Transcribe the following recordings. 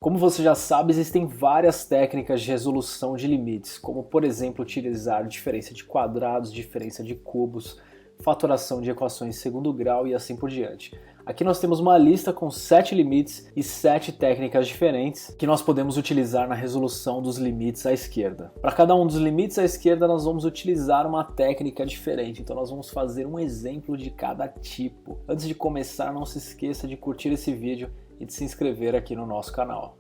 Como você já sabe, existem várias técnicas de resolução de limites, como por exemplo utilizar diferença de quadrados, diferença de cubos, fatoração de equações de segundo grau e assim por diante. Aqui nós temos uma lista com 7 limites e 7 técnicas diferentes que nós podemos utilizar na resolução dos limites à esquerda. Para cada um dos limites à esquerda nós vamos utilizar uma técnica diferente, então nós vamos fazer um exemplo de cada tipo. Antes de começar, não se esqueça de curtir esse vídeo e de se inscrever aqui no nosso canal.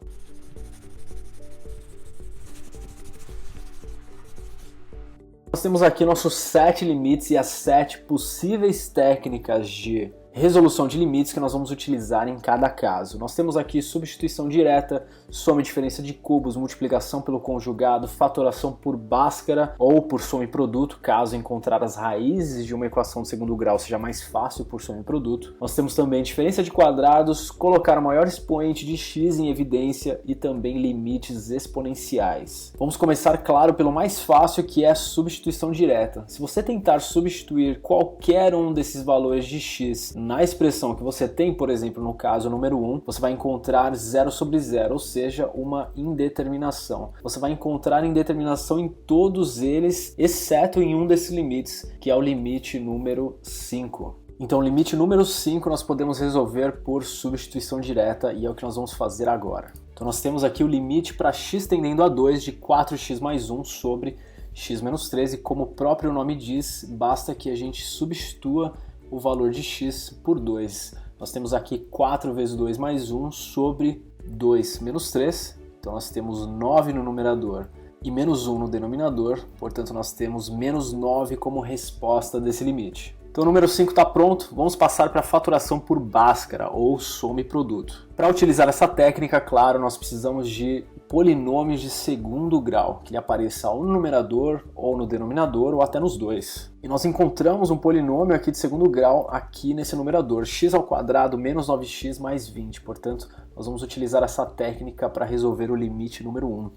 Nós temos aqui nossos 7 limites e as 7 possíveis técnicas de resolução de limites que nós vamos utilizar em cada caso. Nós temos aqui substituição direta, soma e diferença de cubos, multiplicação pelo conjugado, fatoração por Bhaskara ou por soma e produto, caso encontrar as raízes de uma equação de segundo grau seja mais fácil por soma e produto. Nós temos também diferença de quadrados, colocar o maior expoente de x em evidência e também limites exponenciais. Vamos começar, claro, pelo mais fácil, que é a substituição direta. Se você tentar substituir qualquer um desses valores de x na expressão que você tem, por exemplo, no caso número 1, você vai encontrar 0 sobre 0, ou seja, uma indeterminação. Você vai encontrar indeterminação em todos eles, exceto em um desses limites, que é o limite número 5. Então, o limite número 5 nós podemos resolver por substituição direta e é o que nós vamos fazer agora. Então, nós temos aqui o limite para x tendendo a 2 de 4x mais 1 sobre x menos 3, e como o próprio nome diz, basta que a gente substitua o valor de x por 2. Nós temos aqui 4 vezes 2 mais 1 sobre 2 menos 3. Então nós temos 9 no numerador e menos 1 no denominador. Portanto, nós temos menos 9 como resposta desse limite. Então o número 5 está pronto. Vamos passar para a fatoração por Bhaskara, ou soma e produto. Para utilizar essa técnica, claro, nós precisamos de polinômios de segundo grau, que ele apareça ou no numerador, ou no denominador, ou até nos dois. E nós encontramos um polinômio aqui de segundo grau aqui nesse numerador, x ao quadrado menos 9x mais 20. Portanto, nós vamos utilizar essa técnica para resolver o limite número 1.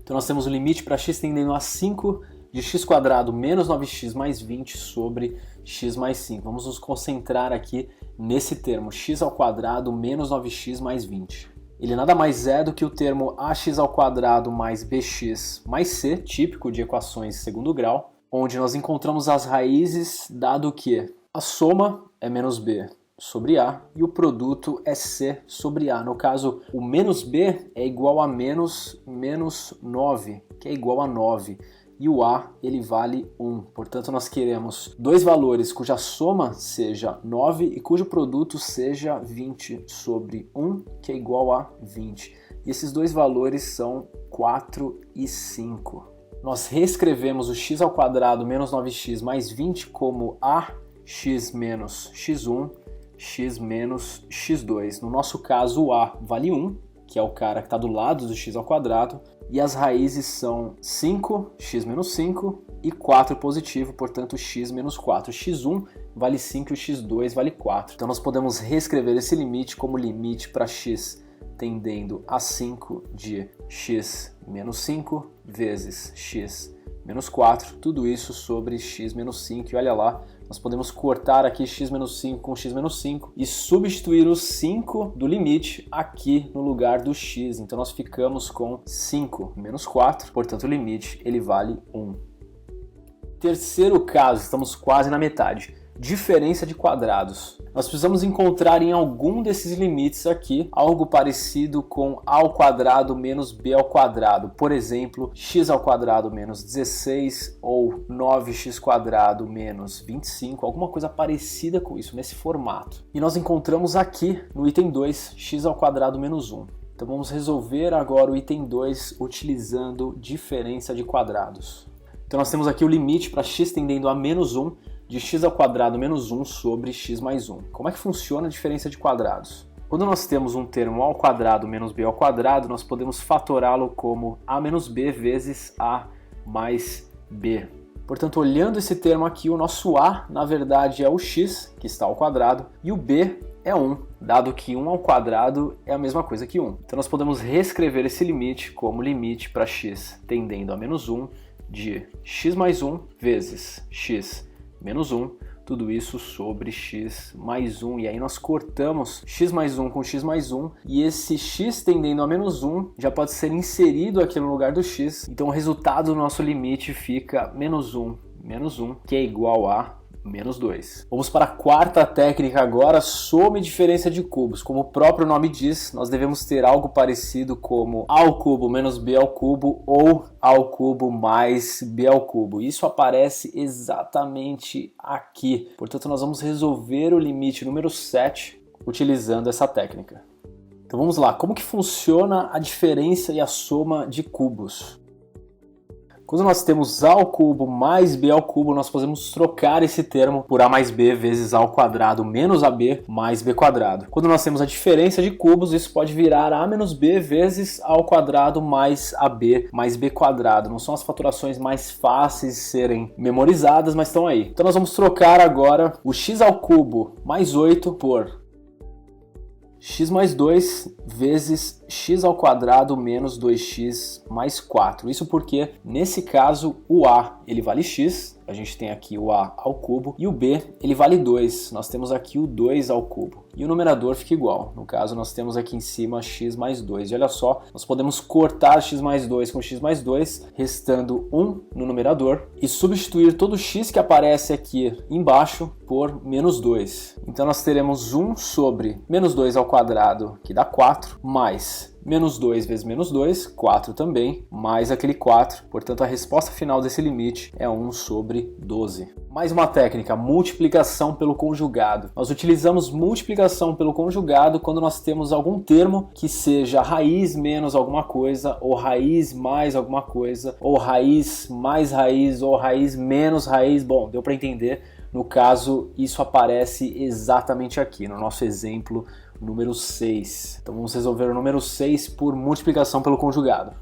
Então nós temos o limite para x tendendo a 5 de x² menos 9x mais 20 sobre x mais 5. Vamos nos concentrar aqui nesse termo, x ao quadrado menos 9x mais 20. Ele nada mais é do que o termo ax ao quadrado mais bx mais c, típico de equações de segundo grau, onde nós encontramos as raízes, dado que a soma é menos b sobre a e o produto é c sobre a. No caso, o menos b é igual a menos 9, que é igual a 9. E o a, ele vale 1. Portanto, nós queremos dois valores cuja soma seja 9 e cujo produto seja 20 sobre 1, que é igual a 20. E esses dois valores são 4 e 5. Nós reescrevemos o x ao quadrado menos 9x mais 20 como ax menos x1, x menos x2. No nosso caso, o a vale 1, que é o cara que está do lado do x ao quadrado, e as raízes são 5, x menos 5 e 4 positivo, portanto x menos 4. x1 vale 5 e o x2 vale 4. Então nós podemos reescrever esse limite como limite para x tendendo a 5 de x menos 5 vezes x menos 4, tudo isso sobre x menos 5, e olha lá, nós podemos cortar aqui x menos 5 com x menos 5 e substituir o 5 do limite aqui no lugar do x. Então nós ficamos com 5 menos 4, portanto o limite ele vale 1. Terceiro caso, estamos quase na metade. Diferença de quadrados. Nós precisamos encontrar em algum desses limites aqui algo parecido com a ao quadrado menos b ao quadrado. Por exemplo, x ao quadrado menos 16 ou 9x² menos 25, alguma coisa parecida com isso, nesse formato. E nós encontramos aqui no item 2, x ao quadrado menos 1. Então vamos resolver agora o item 2 utilizando diferença de quadrados. Então nós temos aqui o limite para x tendendo a menos 1 de x ao quadrado menos 1 sobre x mais 1. Como é que funciona a diferença de quadrados? Quando nós temos um termo a ao quadrado menos b ao quadrado, nós podemos fatorá-lo como a menos b vezes a mais b. Portanto, olhando esse termo aqui, o nosso a, na verdade, é o x, que está ao quadrado, e o b é 1, dado que 1 ao quadrado é a mesma coisa que 1. Então nós podemos reescrever esse limite como limite para x tendendo a menos 1 de x mais 1 vezes x menos 1 tudo isso sobre x mais 1. E aí nós cortamos x mais 1 com x mais 1, e esse x tendendo a menos 1 já pode ser inserido aqui no lugar do x. Então o resultado do nosso limite fica menos 1, que é igual a menos 2. Vamos para a quarta técnica agora, soma e diferença de cubos. Como o próprio nome diz, nós devemos ter algo parecido como a ao cubo menos b ao cubo ou a ao cubo mais b ao cubo. Isso aparece exatamente aqui. Portanto, nós vamos resolver o limite número 7 utilizando essa técnica. Então vamos lá, como que funciona a diferença e a soma de cubos? Quando nós temos a ao cubo mais b ao cubo, nós podemos trocar esse termo por a mais b vezes a ao quadrado menos ab mais b quadrado. Quando nós temos a diferença de cubos, isso pode virar a menos b vezes a ao quadrado mais ab mais b quadrado. Não são as faturações mais fáceis de serem memorizadas, mas estão aí. Então nós vamos trocar agora o x ao cubo mais 8 por x mais 2 vezes x ao quadrado menos 2x mais 4. Isso porque, nesse caso, o a ele vale x, a gente tem aqui o a ao cubo, e o b ele vale 2, nós temos aqui o 2 ao cubo. E o numerador fica igual, no caso nós temos aqui em cima x mais 2. E olha só, nós podemos cortar x mais 2 com x mais 2, restando 1 no numerador, e substituir todo o x que aparece aqui embaixo por menos 2. Então nós teremos 1 sobre menos 2 ao quadrado, que dá 4, mais menos 2 vezes menos 2, 4 também, mais aquele 4. Portanto, a resposta final desse limite é 1 sobre 12. Mais uma técnica, multiplicação pelo conjugado. Nós utilizamos multiplicação pelo conjugado quando nós temos algum termo que seja raiz menos alguma coisa, ou raiz mais alguma coisa, ou raiz mais raiz, ou raiz menos raiz. Bom, deu para entender. No caso, isso aparece exatamente aqui, no nosso exemplo número 6. Então vamos resolver o número 6 por multiplicação pelo conjugado.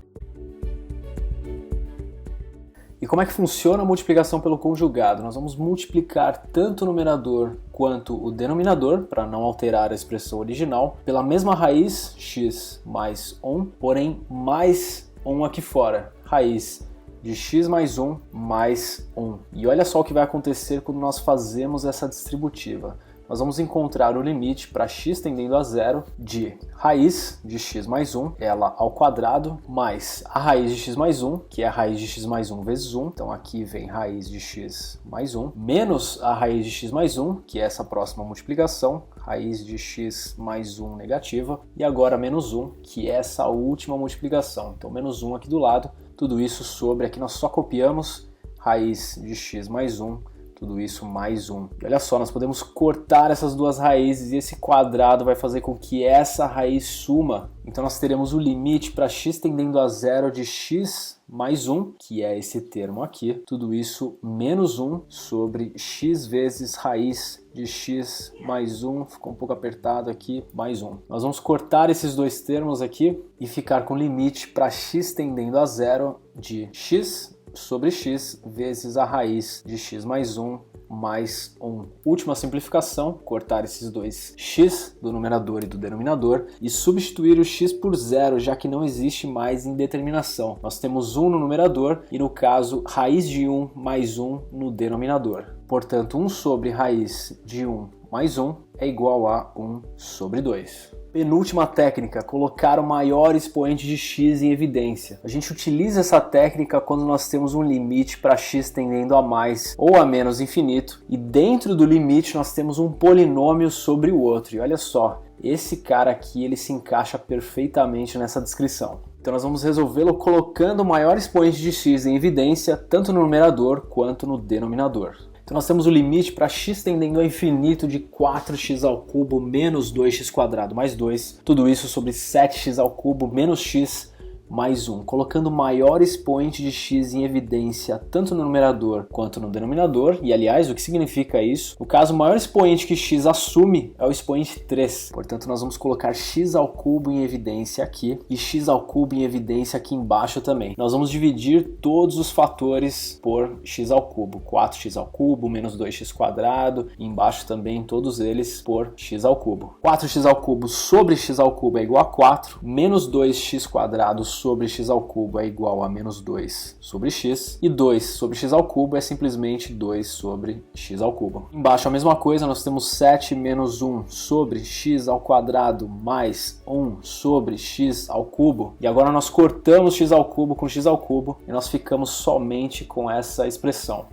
E como é que funciona a multiplicação pelo conjugado? Nós vamos multiplicar tanto o numerador quanto o denominador, para não alterar a expressão original, pela mesma raiz, x mais 1, porém mais 1 aqui fora, raiz de x mais 1 mais 1. E olha só o que vai acontecer quando nós fazemos essa distributiva. Nós vamos encontrar o limite para x tendendo a 0 de raiz de x mais 1, ela ao quadrado, mais a raiz de x mais 1, que é a raiz de x mais 1 vezes 1, então aqui vem raiz de x mais 1, menos a raiz de x mais 1, que é essa próxima multiplicação, raiz de x mais 1 negativa, e agora menos 1, que é essa última multiplicação, então menos 1 aqui do lado, tudo isso sobre, aqui nós só copiamos raiz de x mais 1, tudo isso mais 1. E olha só, nós podemos cortar essas duas raízes e esse quadrado vai fazer com que essa raiz suma. Então nós teremos o limite para x tendendo a 0 de x mais 1, que é esse termo aqui, tudo isso menos 1 sobre x vezes raiz de x mais 1, ficou um pouco apertado aqui, mais 1. Nós vamos cortar esses dois termos aqui e ficar com o limite para x tendendo a 0 de x sobre x vezes a raiz de x mais 1 mais 1. Última simplificação, cortar esses dois x do numerador e do denominador e substituir o x por 0, já que não existe mais indeterminação. Nós temos 1 no numerador e, no caso, raiz de 1 mais 1 no denominador. Portanto, 1 sobre raiz de 1 mais 1 é igual a 1 sobre 2. Penúltima técnica, colocar o maior expoente de x em evidência. A gente utiliza essa técnica quando nós temos um limite para x tendendo a mais ou a menos infinito e dentro do limite nós temos um polinômio sobre o outro. E olha só, esse cara aqui ele se encaixa perfeitamente nessa descrição. Então nós vamos resolvê-lo colocando o maior expoente de x em evidência tanto no numerador quanto no denominador. Então nós temos o limite para x tendendo a infinito de 4x ao cubo menos 2x quadrado mais 2. Tudo isso sobre 7x ao cubo menos x mais 1. Colocando o maior expoente de x em evidência tanto no numerador quanto no denominador. E aliás, o que significa isso? No caso, o maior expoente que x assume é o expoente 3. Portanto, nós vamos colocar x ao cubo em evidência aqui e x ao cubo em evidência aqui embaixo também. Nós vamos dividir todos os fatores por x ao cubo. 4x ao cubo menos 2x quadrado. E embaixo também todos eles por x ao cubo. 4x ao cubo sobre x ao cubo é igual a 4. Menos 2x quadrado sobre x ao cubo é igual a menos 2 sobre x, e 2 sobre x ao cubo é simplesmente 2 sobre x ao cubo. Embaixo a mesma coisa, nós temos 7 menos 1 sobre x ao quadrado mais 1 sobre x ao cubo, e agora nós cortamos x ao cubo com x ao cubo, e nós ficamos somente com essa expressão.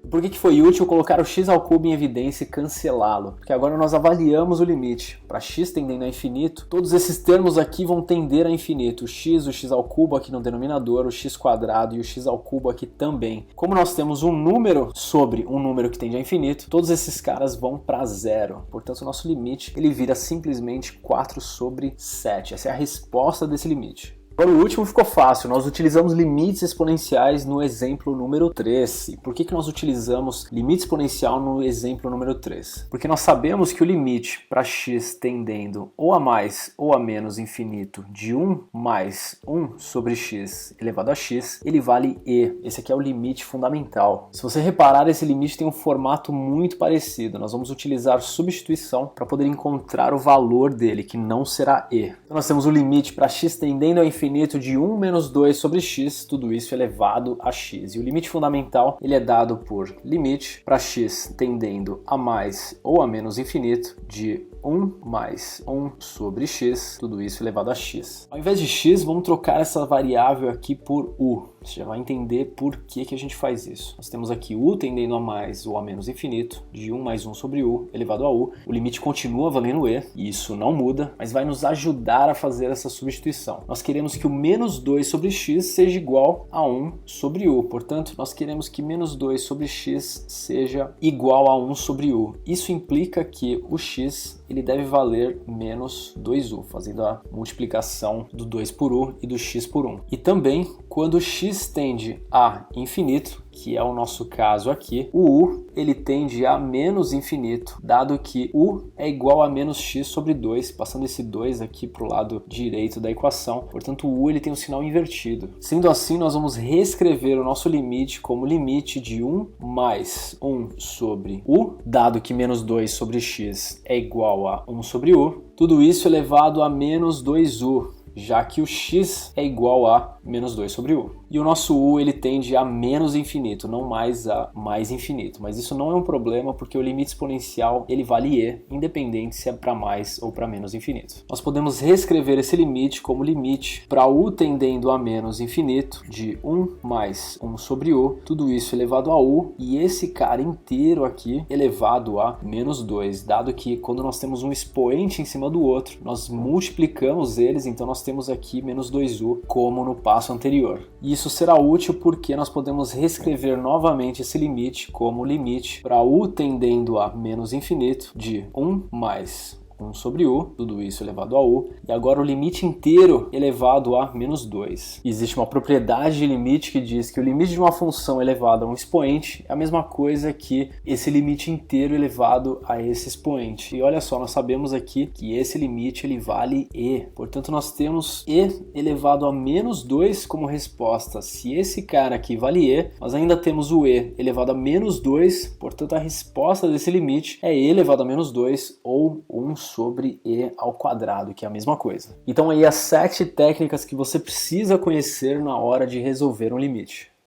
Por que foi útil colocar o x ao cubo em evidência e cancelá-lo? Porque agora nós avaliamos o limite. Para x tendendo a infinito, todos esses termos aqui vão tender a infinito. O x ao cubo aqui no denominador, o x quadrado e o x ao cubo aqui também. Como nós temos um número sobre um número que tende a infinito, todos esses caras vão para zero. Portanto, o nosso limite ele vira simplesmente 4 sobre 7. Essa é a resposta desse limite. Agora o último ficou fácil, nós utilizamos limites exponenciais no exemplo número 3. E por que nós utilizamos limite exponencial no exemplo número 3? Porque nós sabemos que o limite para x tendendo ou a mais ou a menos infinito de 1 mais 1 sobre x elevado a x, ele vale e. Esse aqui é o limite fundamental. Se você reparar, esse limite tem um formato muito parecido. Nós vamos utilizar substituição para poder encontrar o valor dele, que não será e. Então nós temos o limite para x tendendo ao infinito de 1 menos 2 sobre x, tudo isso elevado a x. E o limite fundamental ele é dado por limite para x tendendo a mais ou a menos infinito de 1 mais 1 sobre x, tudo isso elevado a x. Ao invés de x, vamos trocar essa variável aqui por u. Você já vai entender por que a gente faz isso. Nós temos aqui u tendendo a mais ou a menos infinito, de 1 mais 1 sobre u elevado a u. O limite continua valendo e, e isso não muda, mas vai nos ajudar a fazer essa substituição. Nós queremos que o menos 2 sobre x seja igual a 1 sobre u. Portanto, nós queremos que menos 2 sobre x seja igual a 1 sobre u. Isso implica que o x ele deve valer menos 2u, fazendo a multiplicação do 2 por u e do x por 1. E também, quando x tende a infinito, que é o nosso caso aqui, o u ele tende a menos infinito, dado que u é igual a menos x sobre 2, passando esse 2 aqui para o lado direito da equação. Portanto, o u ele tem um sinal invertido. Sendo assim, nós vamos reescrever o nosso limite como limite de 1 mais 1 sobre u, dado que menos 2 sobre x é igual a 1 sobre u, tudo isso elevado a menos 2u, já que o x é igual a menos 2 sobre u. E o nosso u ele tende a menos infinito, não mais a mais infinito. Mas isso não é um problema porque o limite exponencial ele vale e, independente se é para mais ou para menos infinito. Nós podemos reescrever esse limite como limite para u tendendo a menos infinito de 1 mais 1 sobre u, tudo isso elevado a u, e esse cara inteiro aqui elevado a menos 2, dado que quando nós temos um expoente em cima do outro, nós multiplicamos eles, então nós temos aqui menos 2u como no passo anterior. E isso será útil porque nós podemos reescrever novamente esse limite como limite para u tendendo a menos infinito de 1 mais 1 sobre u, tudo isso elevado a u, e agora o limite inteiro elevado a menos 2. Existe uma propriedade de limite que diz que o limite de uma função elevado a um expoente é a mesma coisa que esse limite inteiro elevado a esse expoente. E olha só, nós sabemos aqui que esse limite ele vale e. Portanto, nós temos e elevado a menos 2 como resposta. Se esse cara aqui vale e, nós ainda temos o e elevado a menos 2, portanto a resposta desse limite é e elevado a menos 2 ou 1 sobre e ao quadrado, que é a mesma coisa. Então aí as 7 técnicas que você precisa conhecer na hora de resolver um limite.